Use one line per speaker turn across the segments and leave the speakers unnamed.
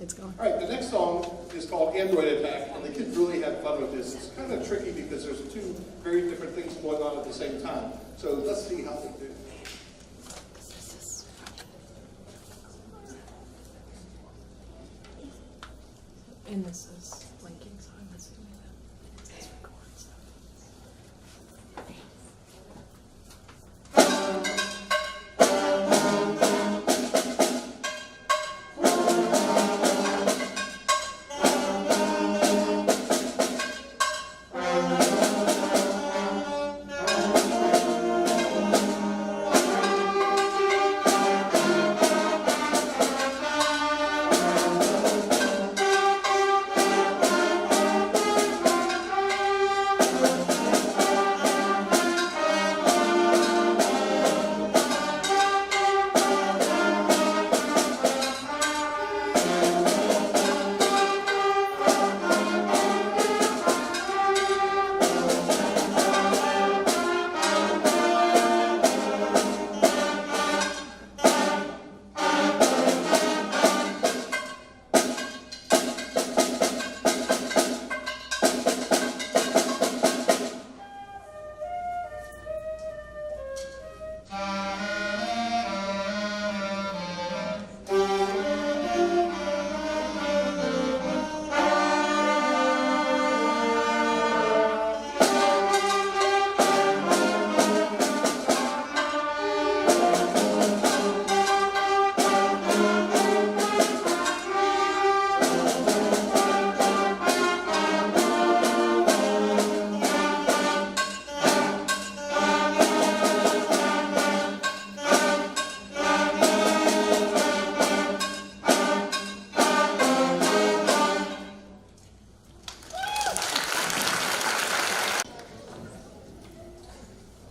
it's going.
All right, the next song is called Android Attack, and the kids really had fun with this. It's kind of tricky because there's two very different things going on at the same time. So let's see how they do.
And this is blinking, so I'm assuming that it says record stuff.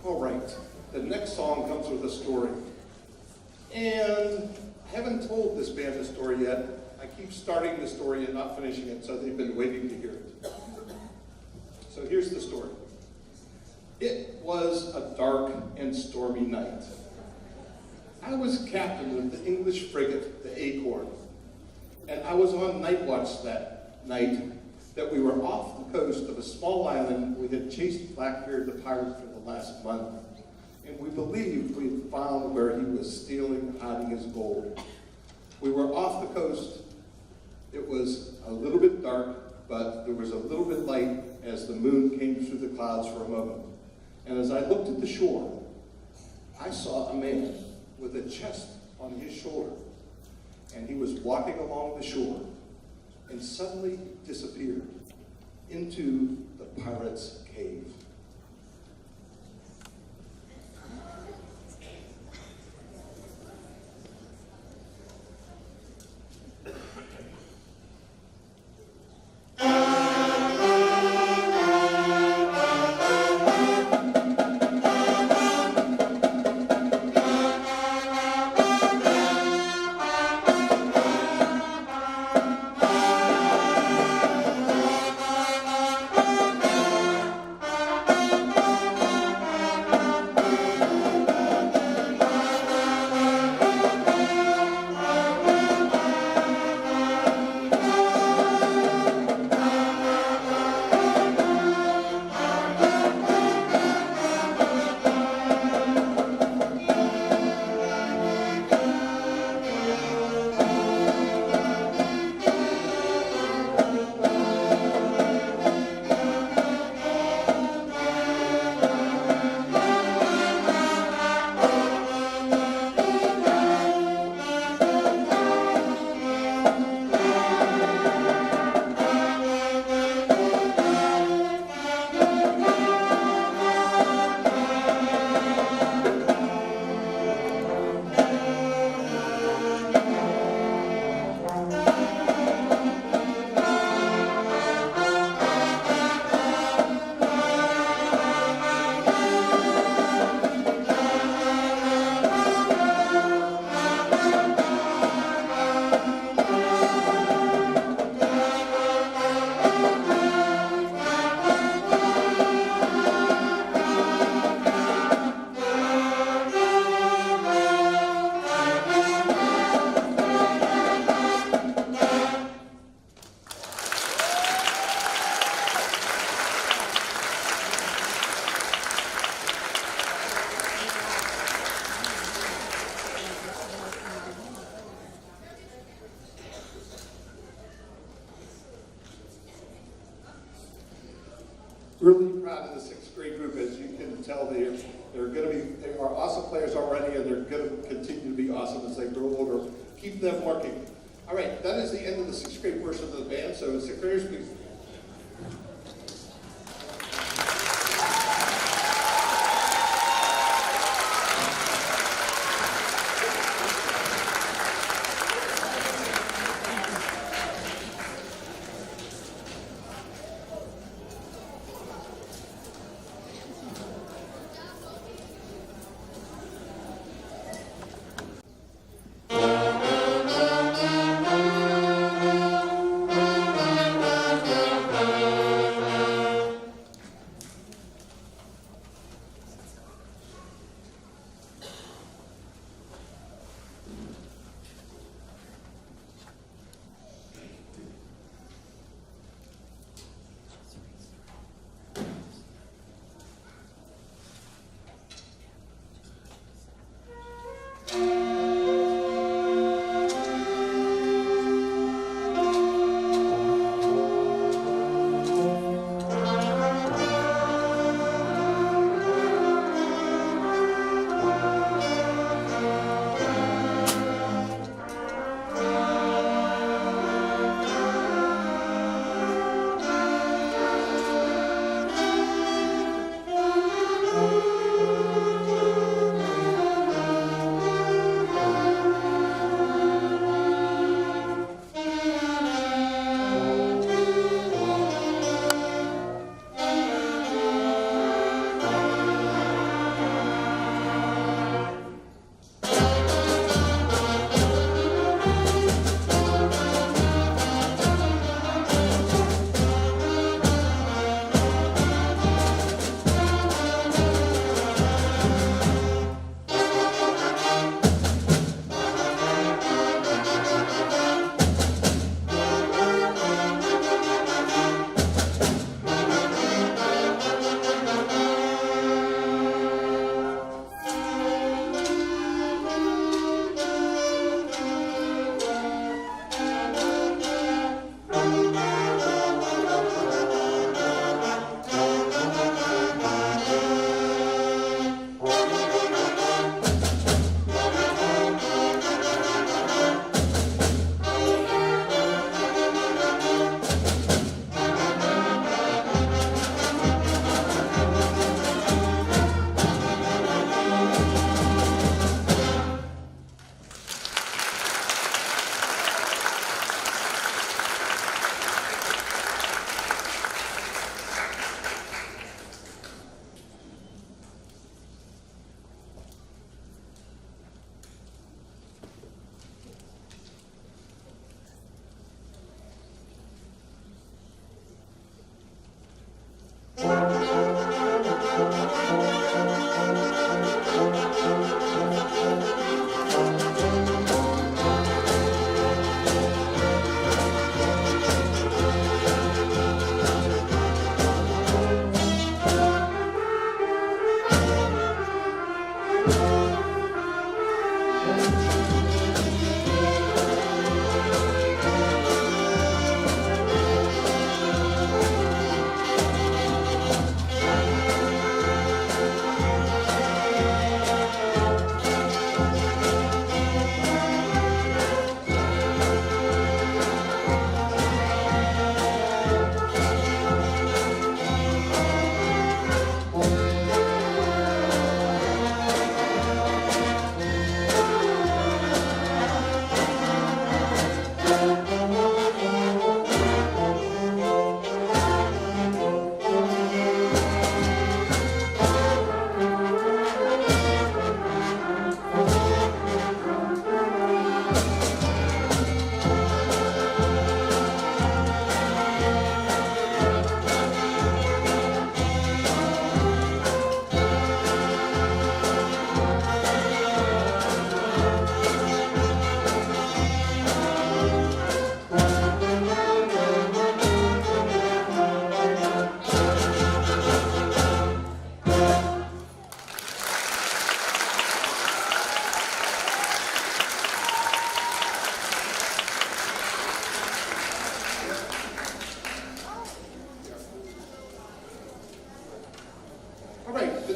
All right, the next song comes with a story. And I haven't told this band the story yet. I keep starting the story and not finishing it, so they've been waiting to hear it. So here's the story. It was a dark and stormy night. I was captain of the English frigate, the Acorn, and I was on night watch that night that we were off the coast of a small island. We had chased Blackbeard the pirate for the last month, and we believed we had found where he was stealing, hiding his gold. We were off the coast. It was a little bit dark, but there was a little bit light as the moon came through the clouds for a moment. And as I looked at the shore, I saw a man with a chest on his shoulder, and he was walking along the shore, and suddenly disappeared into the pirate's cave. really proud of the sixth grade group. As you can tell, they are awesome players already, and they're going to continue to be awesome as they grow older. Keep them working. All right, that is the end of the sixth grade portion of the band. So sixth graders, please.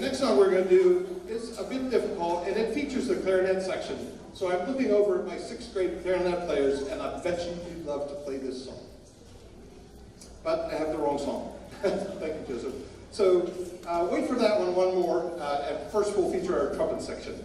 next song we're going to do is a bit difficult, and it features the clarinet section. So I'm looking over at my 6th grade clarinet players, and I bet you'd love to play this song. But I have the wrong song. Thank you, Joseph. So wait for that one more. And first we'll feature our trumpet section.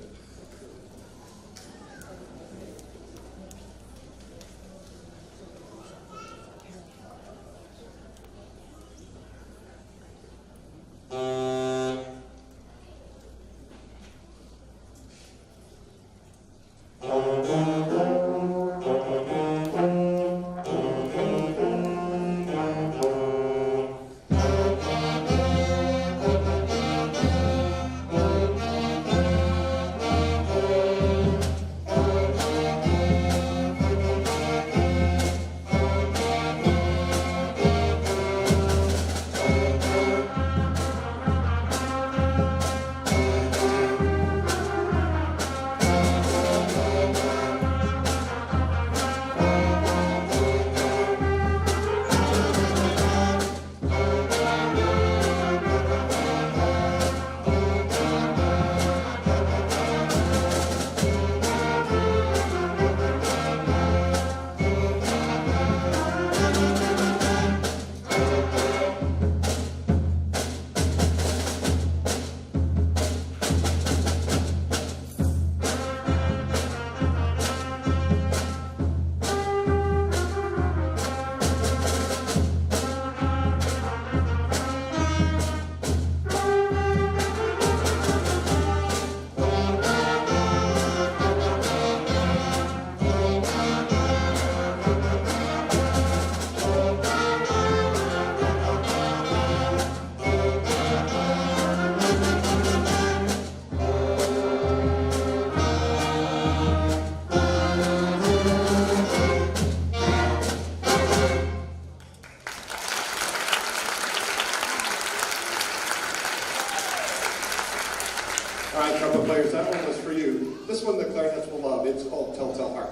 All right, trumpet players, that one was for you. This one the clarinets will love. It's called Telltale Heart.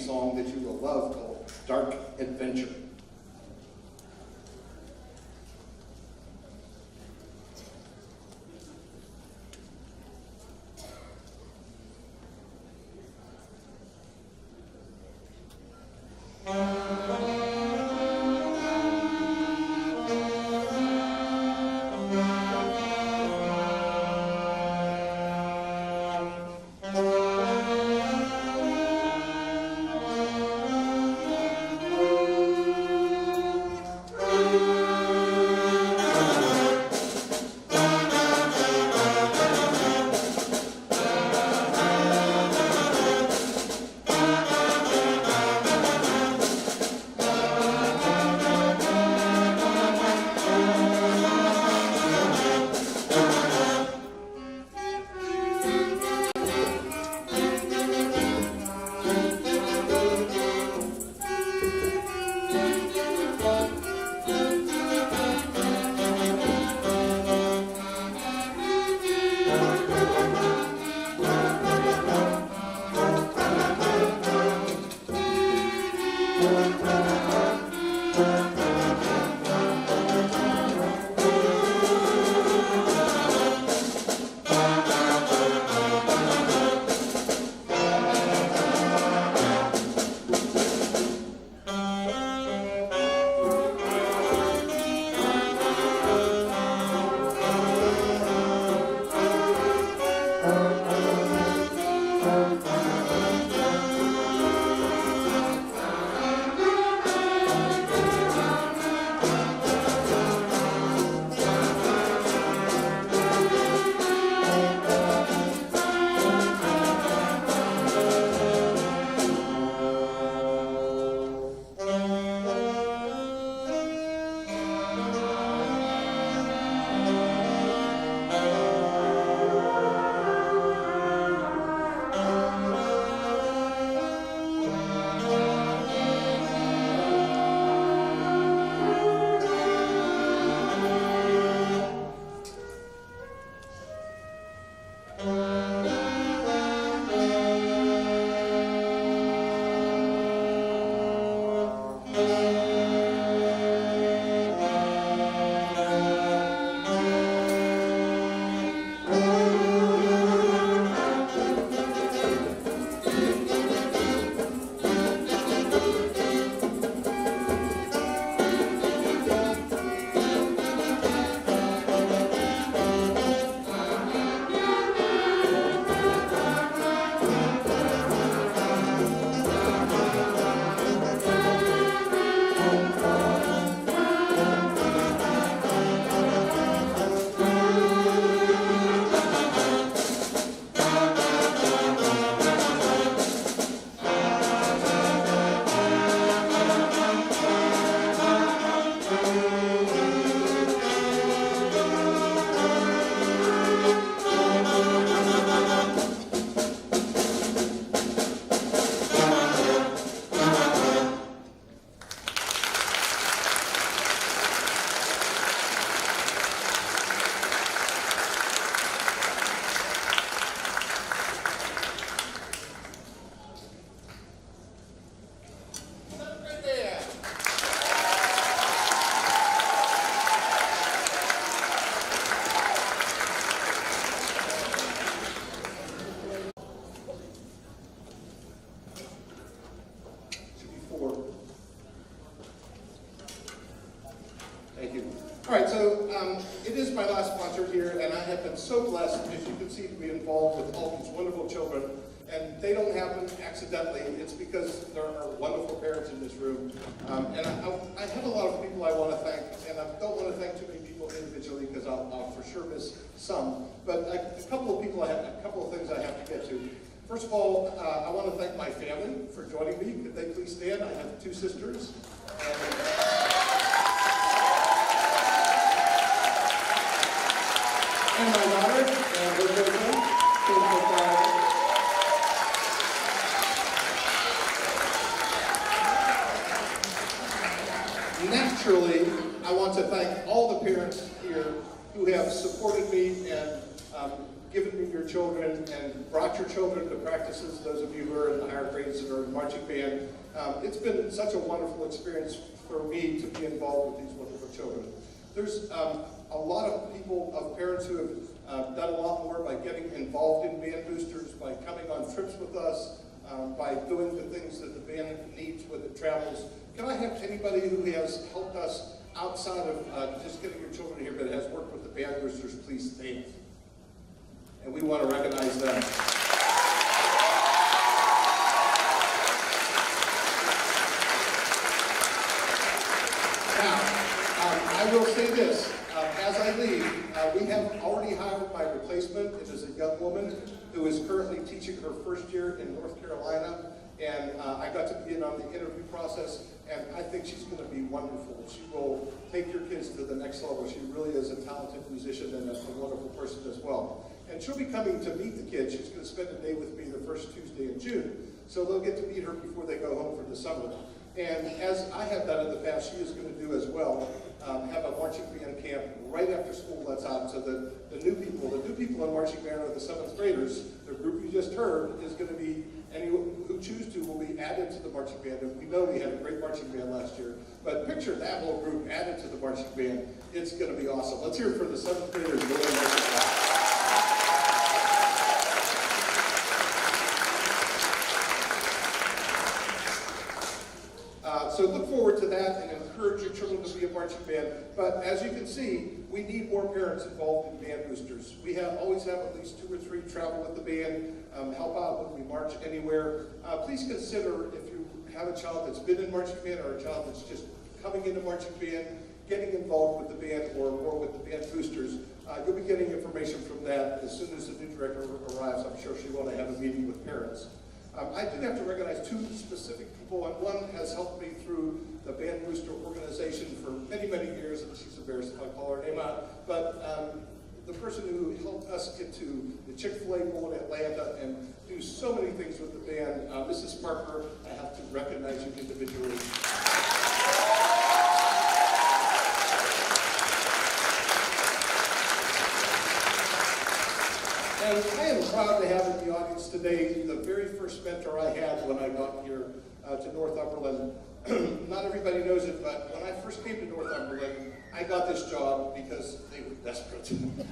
song that you will love called Dark Adventure. All right, so it is my last concert here, and I have been so blessed, as you can see, to be involved with all these wonderful children. And they don't happen accidentally. It's because there are wonderful parents in this room. And I have a lot of people I want to thank, and I don't want to thank too many people individually because I'll for sure miss some. But a couple of people, a couple of things I have to get to. First of all, I want to thank my family for joining me. Could they please stand? I have two sisters. And my daughter, naturally, I want to thank all the parents here who have supported me and given me your children and brought your children to practices, those of you who are in the higher grades that are in marching band. It's been such a wonderful experience for me to be involved with these wonderful children. There's a lot of people, of parents who have done a lot more by getting involved in Band Boosters, by coming on trips with us, by doing the things that the band needs when it travels. Can I have anybody who has helped us outside of just getting your children here, but has worked with the Band Boosters, please stand. And we want to recognize them. Now, I will say this, as I leave, we have already hired my replacement. It is a young woman who is currently teaching her first year in North Carolina, and I got to be in on the interview process, and I think she's going to be wonderful. She will take your kids to the next level. She really is a talented musician and a wonderful person as well. And she'll be coming to meet the kids. She's going to spend a day with me the first Tuesday in June, so they'll get to meet her before they go home for the summer. And as I have done in the past, she is going to do as well, have a marching band camp right after school lets out, so that the new people in marching band are the 7th graders. The group you just heard is going to be, anyone who choose to will be added to the marching band. And we know we had a great marching band last year, but picture that whole group added to the marching band. It's going to be awesome. Let's hear it for the 7th graders. So look forward to that and encourage your children to be a marching band. But as you can see, we need more parents involved in Band Boosters. We always have at least 2 or 3 travel with the band, help out when we march anywhere. Please consider, if you have a child that's been in marching band or a child that's just coming into marching band, getting involved with the band or with the Band Boosters. You'll be getting information from that as soon as the new director arrives. I'm sure she will have a meeting with parents. I did have to recognize 2 specific people, and one has helped me through the Band Booster organization for many, many years, and she's embarrassed if I call her name out, but the person who helped us get to the Chick-fil-A Bowl in Atlanta and do so many things with the band, Mrs. Parker, I have to recognize you individually. And I am proud to have in the audience today the very first mentor I had when I got here to Northumberland. Not everybody knows it, but when I first came to Northumberland, I got this job because they were desperate. And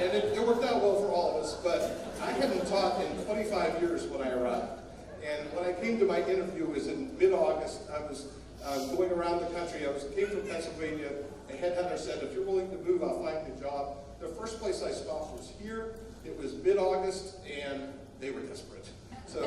it worked out well for all of us, but I hadn't taught in 25 years when I arrived. And when I came to my interview, it was in mid-August. I was going around the country. I came from Pennsylvania. A headhunter said, if you're willing to move, I'll find you a job. The first place I stopped was here. It was mid-August, and they were desperate. So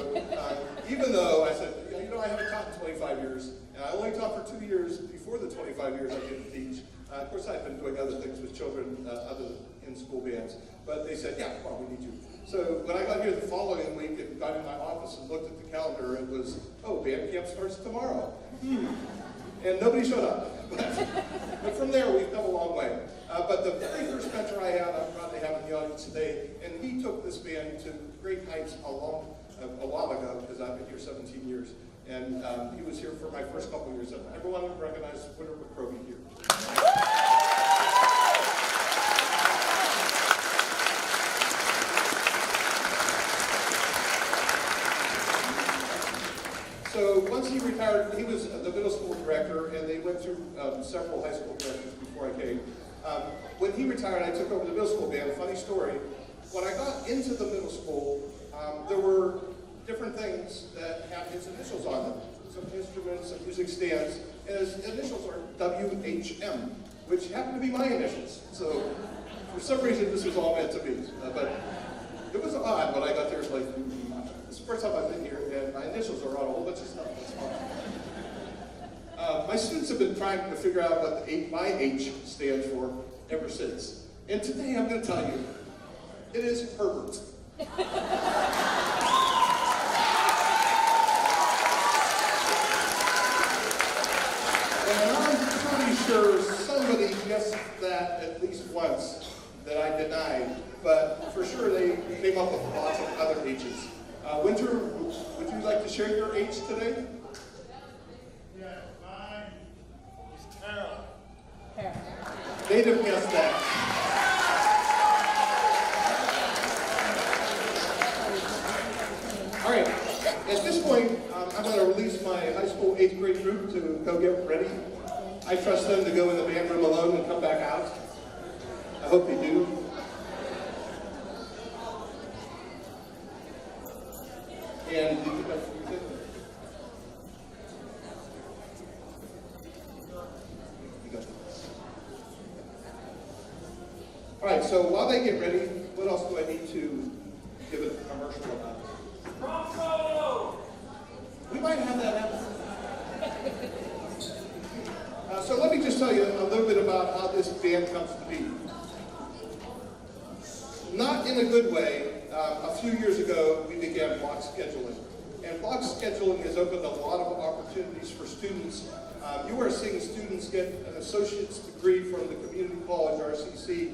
even though I said, I haven't taught in 25 years, and I only taught for 2 years before the 25 years I didn't teach. Of course, I've been doing other things with children, other in school bands. But they said, yeah, come on, we need you. So when I got here the following week and got in my office and looked at the calendar, it was, band camp starts tomorrow. And nobody showed up. But from there, we've come a long way. But the very first mentor I had, I'm proud to have in the audience today, and he took this band to great heights a while ago, because I've been here 17 years. And he was here for my first couple of years. Everyone would recognize Winter McCroby here. So once he retired, he was the middle school director, and they went through several high school directors before I came. When he retired, I took over the middle school band. Funny story, when I got into the middle school, there were different things that had his initials on them. Some instruments, some music stands, and his initials are WHM, which happened to be my initials. So for some reason, this was all meant to be. But it was odd when I got there. It's like, it's the first time I've been here, and my initials are on a whole bunch of stuff. That's fine. My students have been trying to figure out what my H stands for ever since. And today I'm going to tell you, it is Herbert. And I'm pretty sure somebody guessed that at least once that I denied, but for sure they came up with lots of other H's. Winter, would you like to share your H today?
Yeah, mine is Tara.
They'd have guessed that. At this point, I'm going to release my high school 8th grade group to go get ready. I trust them to go in the band room alone and come back out. I hope they do. And all right, so while they get ready, what else do I need to give a commercial about? Bronco! We might have that happen. So let me just tell you a little bit about how this band comes to be. Not in a good way, a few years ago we began block scheduling. And block scheduling has opened a lot of opportunities for students. You are seeing students get an associate's degree from the community college, RCC,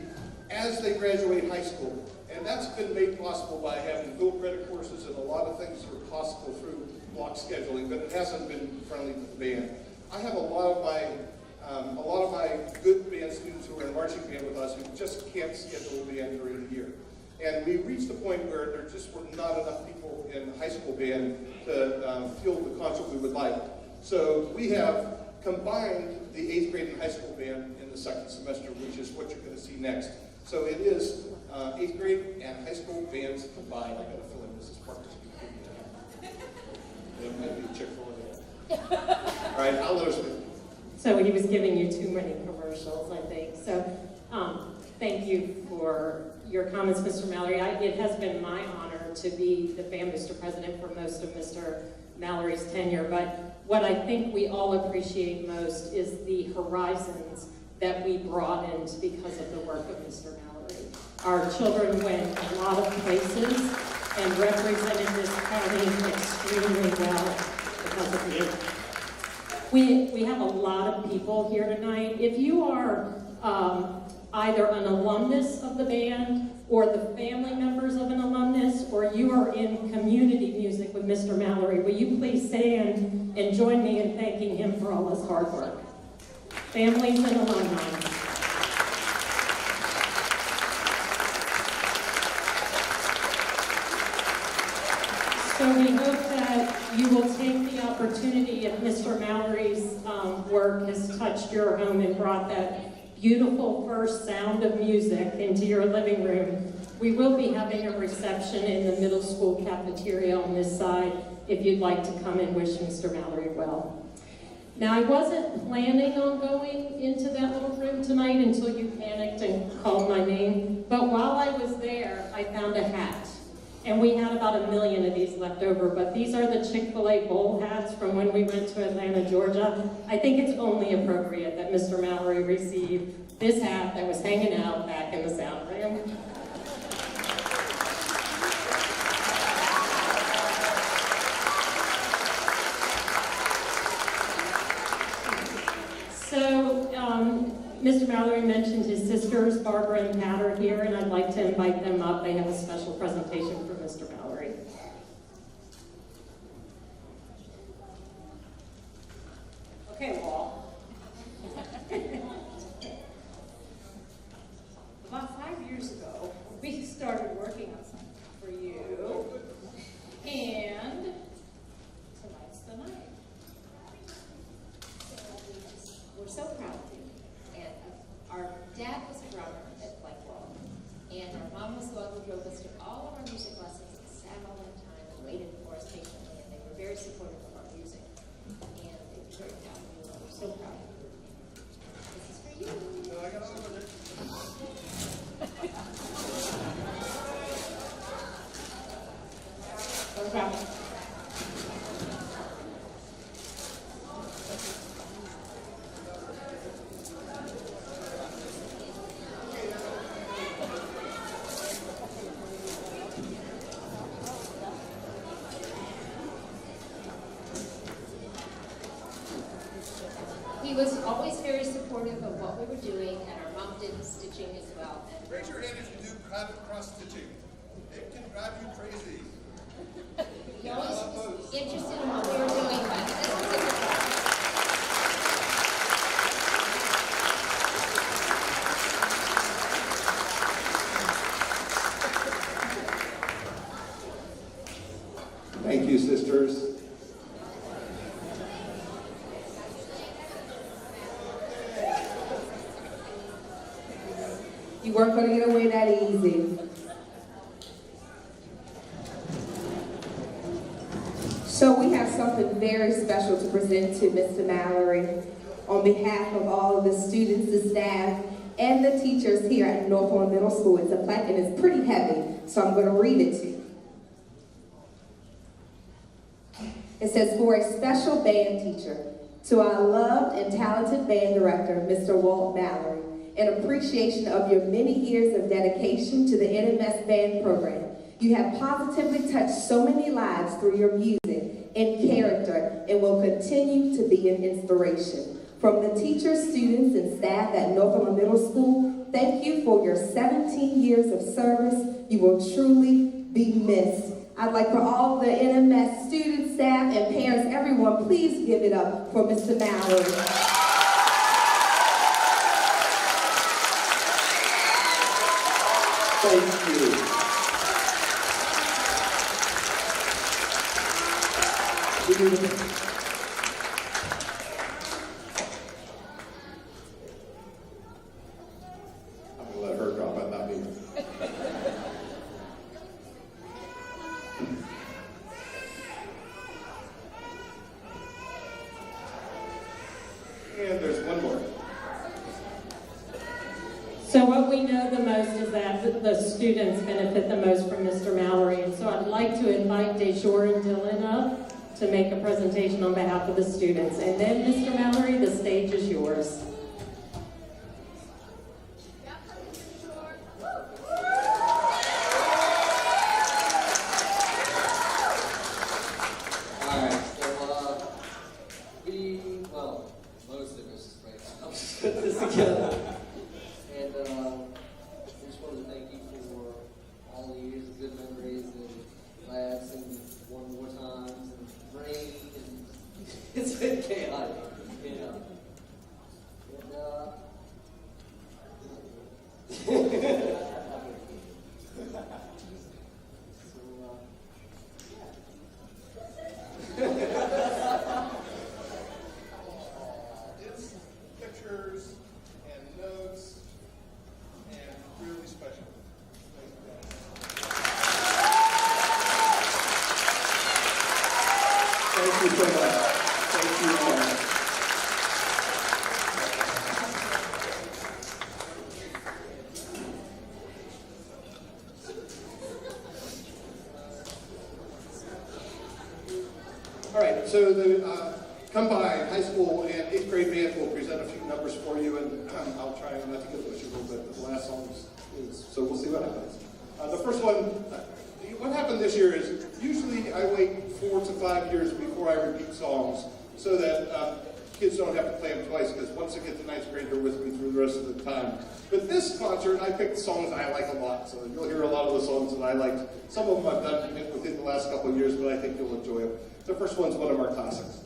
as they graduate high school. And that's been made possible by having dual credit courses, and a lot of things are possible through block scheduling, but it hasn't been friendly to the band. I have a lot of my good band students who are in marching band with us who just can't schedule a band during the year. And we reached the point where there just were not enough people in high school band to field the concert we would like. So we have combined the 8th grade and high school band in the second semester, which is what you're going to see next. So it is 8th grade and high school bands combined. I got a feeling Mrs. Park just be there might be Chick-fil-A. All right, I'll let her speak.
So he was giving you too many commercials, I think. So thank you for your comments, Mr. Mallory. It has been my honor to be the Band Booster president for most of Mr. Mallory's tenure, but what I think we all appreciate most is the horizons that we broadened because of the work of Mr. Mallory. Our children went a lot of places and represented this county extremely well because of you. We have a lot of people here tonight. If you are either an alumnus of the band or the family members of an alumnus, or you are in community music with Mr. Mallory, will you please stand and join me in thanking him for all his hard work? Families and alumni. So we hope that you will take the opportunity, if Mr. Mallory's work has touched your home and brought that beautiful first sound of music into your living room. We will be having a reception in the middle school cafeteria on this side if you'd like to come and wish Mr. Mallory well. Now, I wasn't planning on going into that little room tonight until you panicked and called my name, but while I was there, I found a hat. And we had about 1 million of these left over, but these are the Chick-fil-A bowl hats from when we went to Atlanta, Georgia. I think it's only appropriate that Mr. Mallory receive this hat that was hanging out back in the sound room. So, Mr. Mallory mentioned his sisters, Barbara and Pat, are here, and I'd like to invite them up. They have a special presentation for Mr. Mallory. Okay, Wall. About 5 years ago, we started working on something for you, and tonight's the night.
We're so proud of you. And our dad was a drummer at Blakewell, and our mom was the one who drove us to all of our music lessons and sat all that time and waited for us patiently, and they were very supportive of our music. And they were very proud of you. We're so proud of you. This is for you.
So proud.
He was always very supportive of what we were doing, and our mom did the stitching as well. And
Raise your hand if you do private cross-stitching. It can drive you crazy.
he always was interested in what we were doing, but this was a good one.
Thank you, sisters.
You weren't going to get away that easy. So we have something very special to present to Mr. Mallory on behalf of all of the students, the staff, and the teachers here at Northland Middle School. It's a plaque and it's pretty heavy, so I'm going to read it to you. It says, for a special band teacher, to our loved and talented band director, Mr. Walt Mallory, in appreciation of your many years of dedication to the NMS band program. You have positively touched so many lives through your music and character and will continue to be an inspiration. From the teachers, students, and staff at Northland Middle School, thank you for your 17 years of service. You will truly be missed. I'd like for all the NMS students, staff, and parents, everyone, please give it up for Mr. Mallory.
Thank you. I'm going to let her drop it, not me. And there's one more.
So what we know the most is that the students benefit the most from Mr. Mallory. And so I'd like to invite Dejor and Dylan up to make a presentation on behalf of the students. And then, Mr. Mallory, the stage is yours.
Alright, so, most of us right now put this together. And I just wanted to thank you for all the years of good memories and laughs and one more times and rain and it's been chaotic, you know.
It's pictures and notes and really special.
Thank you so much. Thank you so much. All right, so the Combined High School and 8th grade band will present a few numbers for you, and I'll try not to get much a little bit. The last song is, so we'll see what happens. The first one, what happened this year is usually I wait 4 to 5 years before I repeat songs so that kids don't have to play them twice, because once they get to 9th grade, they're with me through the rest of the time. But this concert, I picked songs I like a lot, so you'll hear a lot of the songs that I liked. Some of them I've done within the last couple of years, but I think you'll enjoy them. The first one's one of our classics.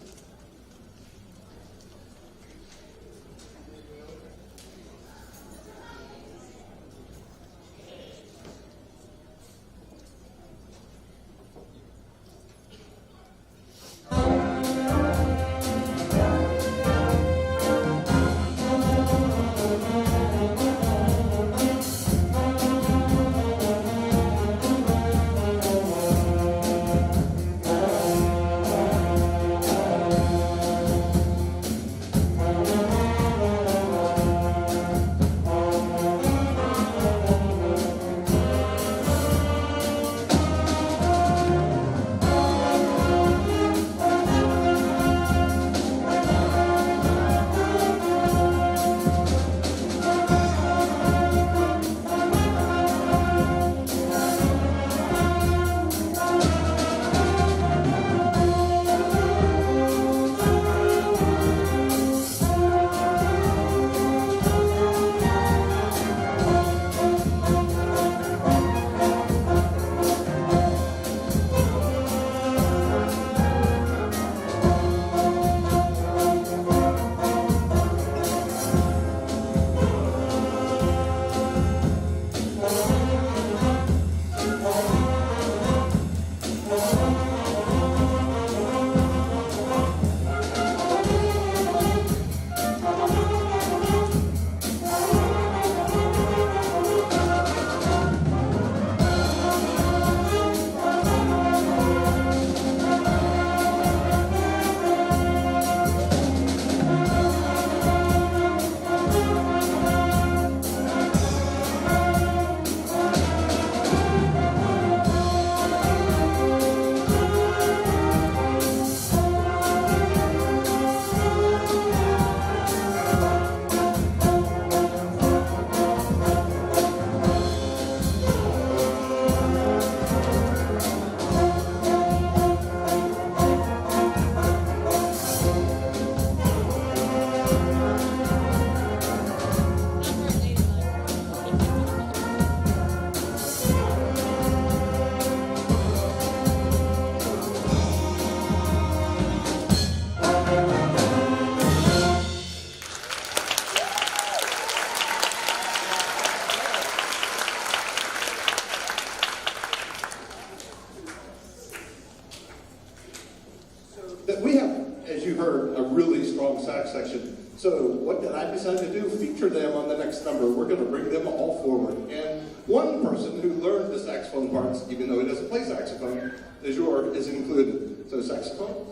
that we have, as you heard, a really strong sax section. So what did I decide to do? Feature them on the next number. We're going to bring them all forward. And one person who learned the saxophone parts, even though he doesn't play saxophone, DeJour, is included. So saxophone.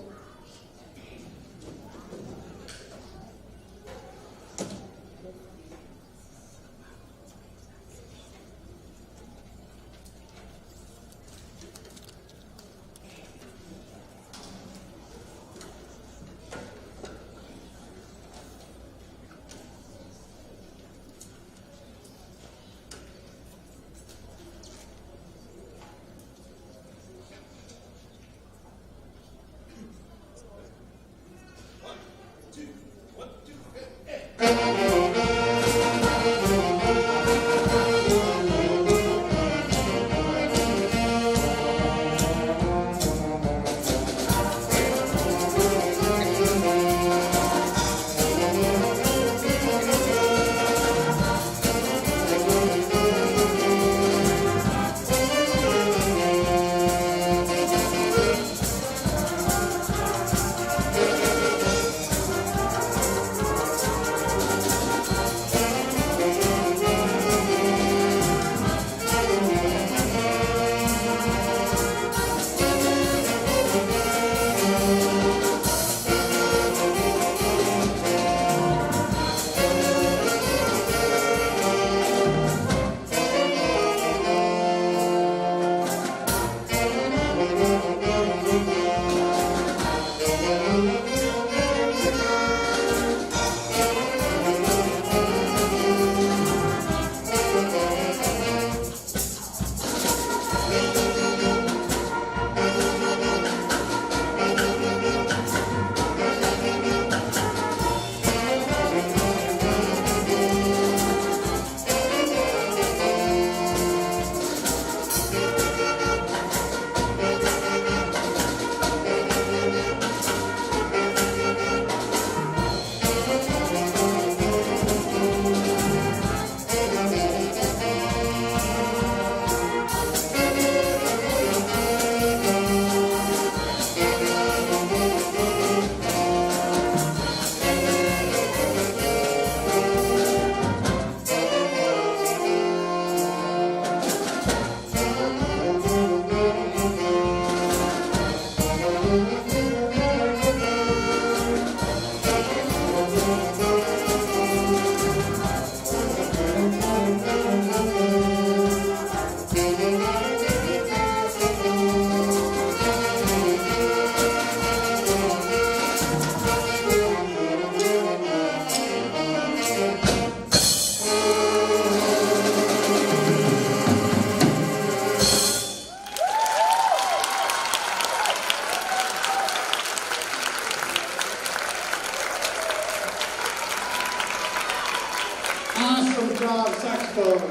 Awesome job, saxophones.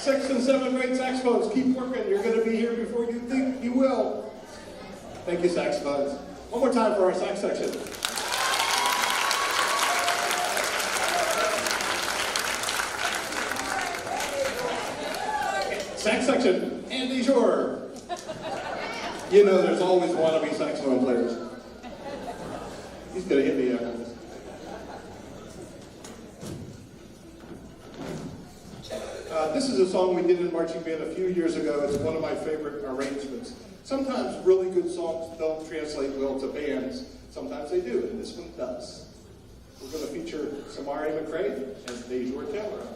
6th and 7th grade saxophones, keep working. You're going to be here before you think you will. Thank you, saxophones. One more time for our sax section. Sax section, and DeJour. You know there's always wannabe saxophone players. He's going to hit me after this. This is a song we did in marching band a few years ago. It's one of my favorite arrangements. Sometimes really good songs don't translate well to bands. Sometimes they do, and this one does. We're going to feature Samari McCrae and DeJour Taylor.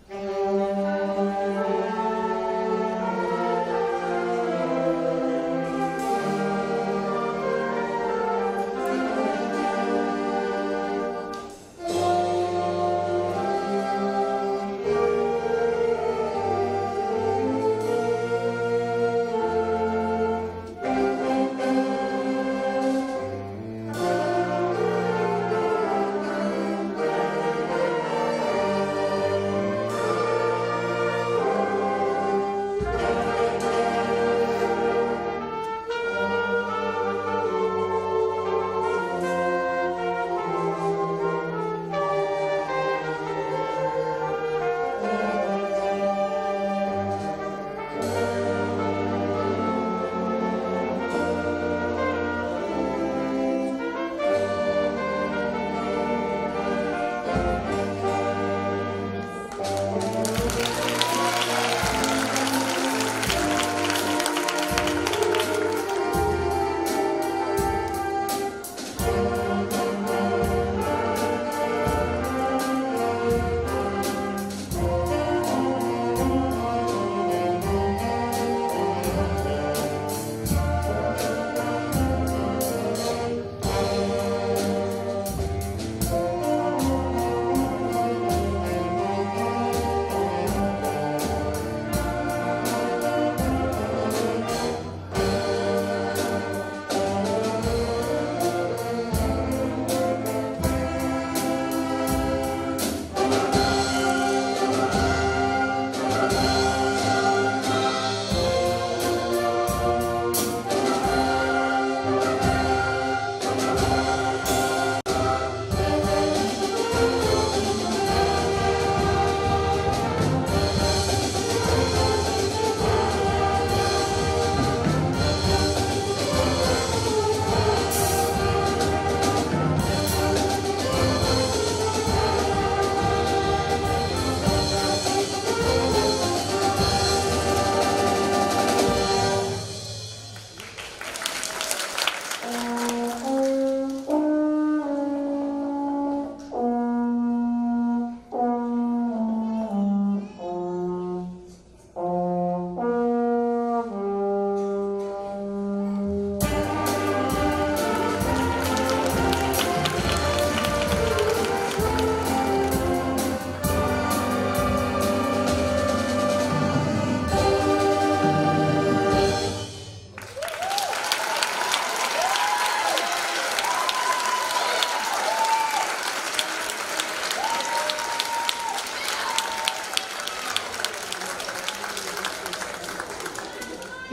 Thank you.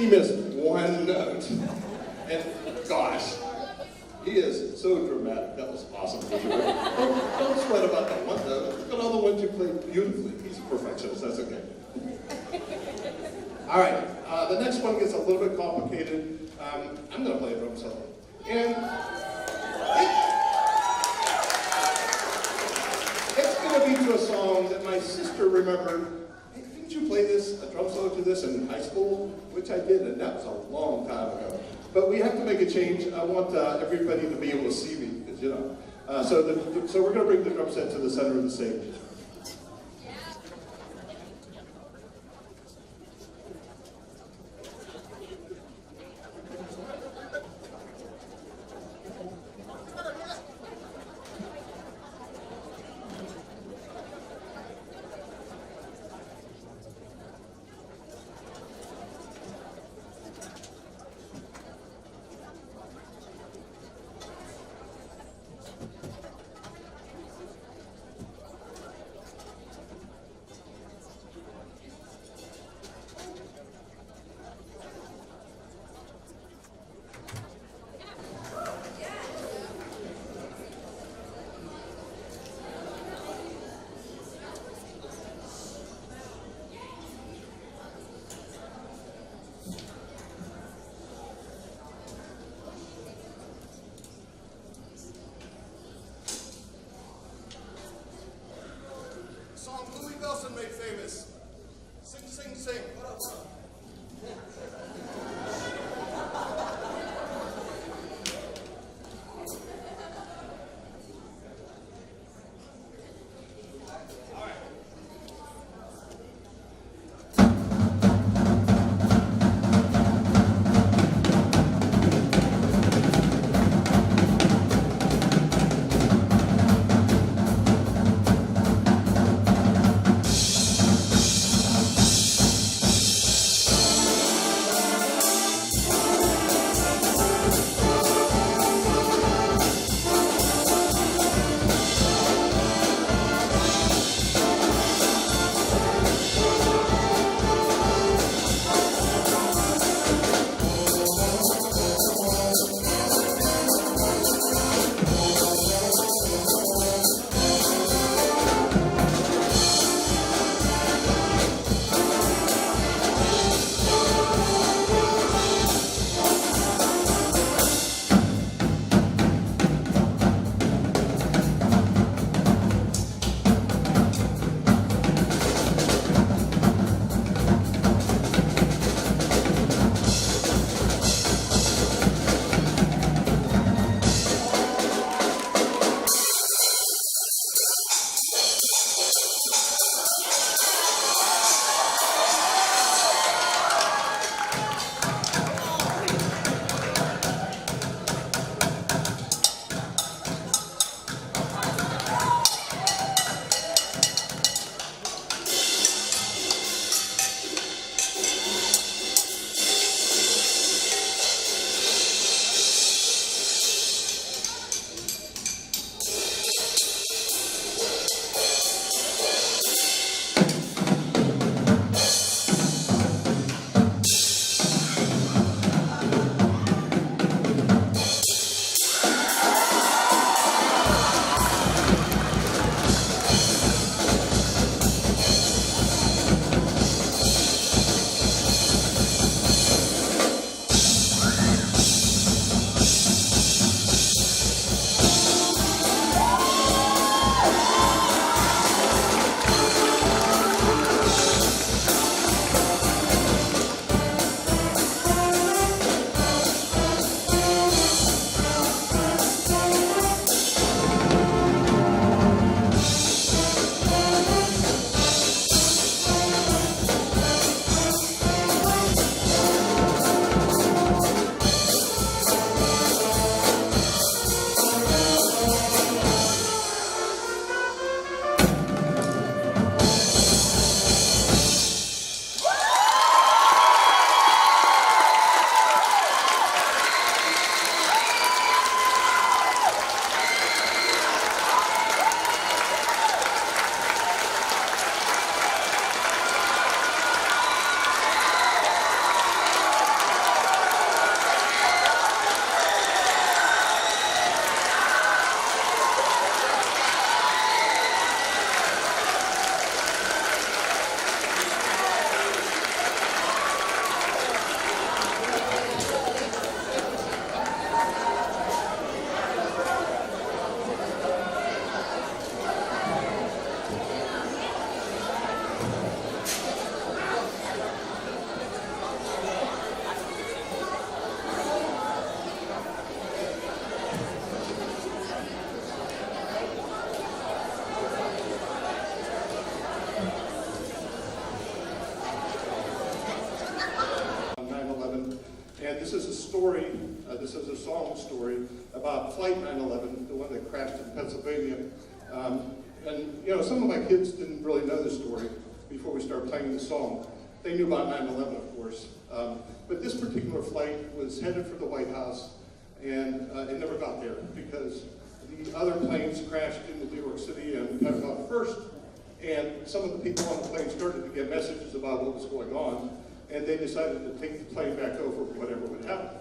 missed one note. And gosh, he is so dramatic. That was awesome. Don't sweat about that one note. Look at all the ones you played beautifully. He's a perfectionist. That's okay. All right. The next one gets a little bit complicated. I'm going to play a drum solo. And it's going to be to a song that my sister remembered. Hey, didn't you play this, a drum solo to this in high school? Which I did, and that was a long time ago. But we have to make a change. I want everybody to be able to see me, because, you know. So we're going to bring the drum set to the center of the stage.
Song Louis Bellson made famous. Sing, sing, sing. What up, what up?
Thank
story, this is a song story about Flight 911, the one that crashed in Pennsylvania. And you know, some of my kids didn't really know the story before we started playing the song. They knew about 9/11, of course. But this particular flight was headed for the White House, and it never got there because the other planes crashed into New York City and got off first. And some of the people on the plane started to get messages about what was going on, and they decided to take the plane back over whatever would happen.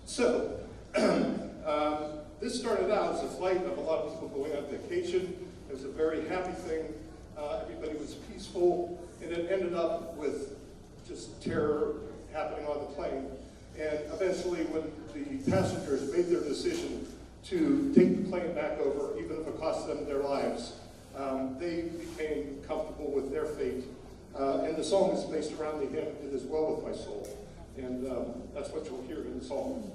So, this started out as a flight of a lot of people going on vacation. It was a very happy thing. Everybody was peaceful, and it ended up with just terror happening on the plane. And eventually, when the passengers made their decision to take the plane back over, even if it cost them their lives, they became comfortable with their fate. And the song is based around the hymn, "It Is Well With My Soul." And that's what you'll hear in the song.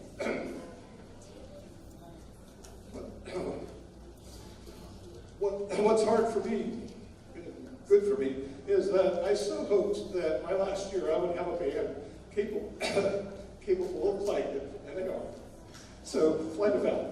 What's hard for me, good for me, is that I so hoped that my last year I would have a band capable of playing it, and they are. So, Flight of Valor.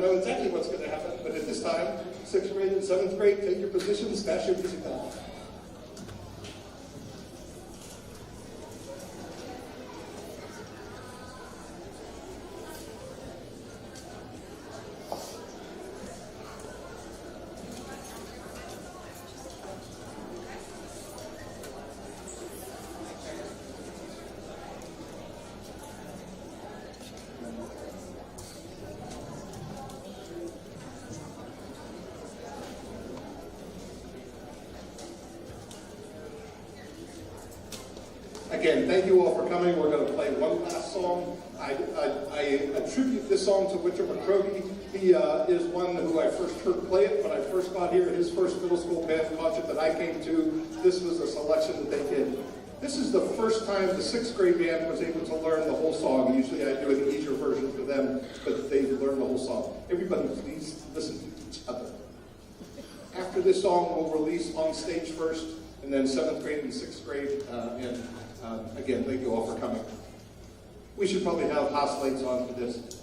know exactly what's going to happen, but at this time, 6th grade and 7th grade, take your positions, dash your music down. Again, thank you all for coming. We're going to play one last song. I attribute this song to Winter McCrogie. He is one who I first heard play it when I first got here. His first middle school band concert that I came to, this was a selection that they did. This is the first time the 6th grade band was able to learn the whole song. Usually I do an easier version for them, but they learned the whole song. Everybody please listen to each other. After this song, we'll release On Stage first, and then 7th grade and 6th grade, again, thank you all for coming. We should probably have house lights on for this.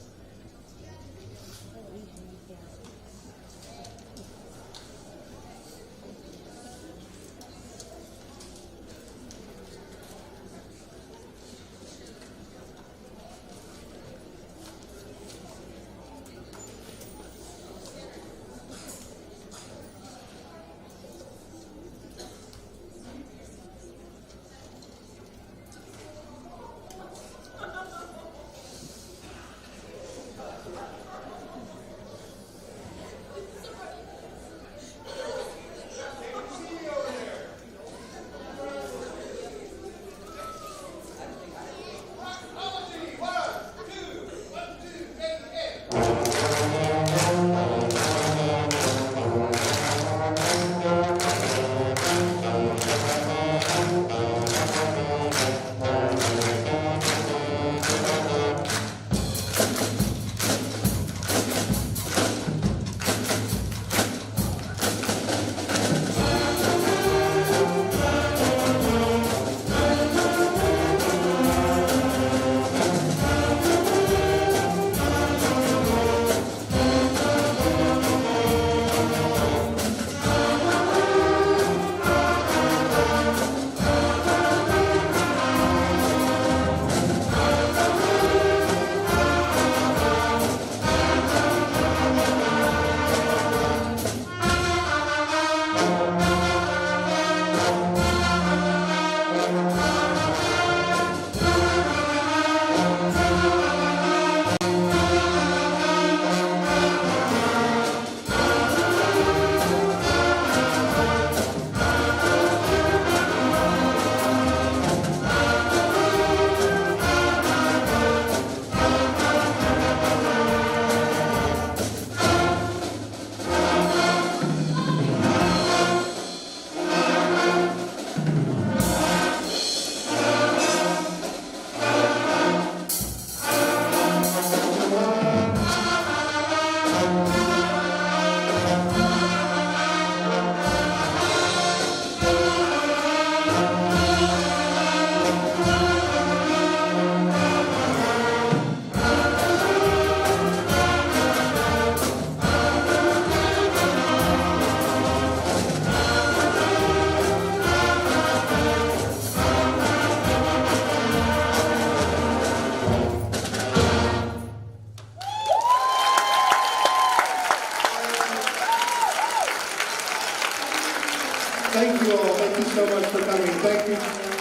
Thank you all. Thank you so much for coming.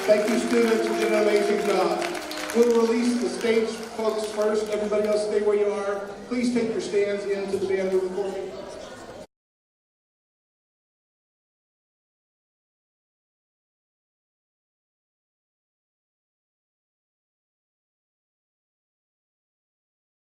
Thank you students. You did an amazing job. We'll release the stage folks first. Everybody else stay where you are. Please take your stands into the band room for me.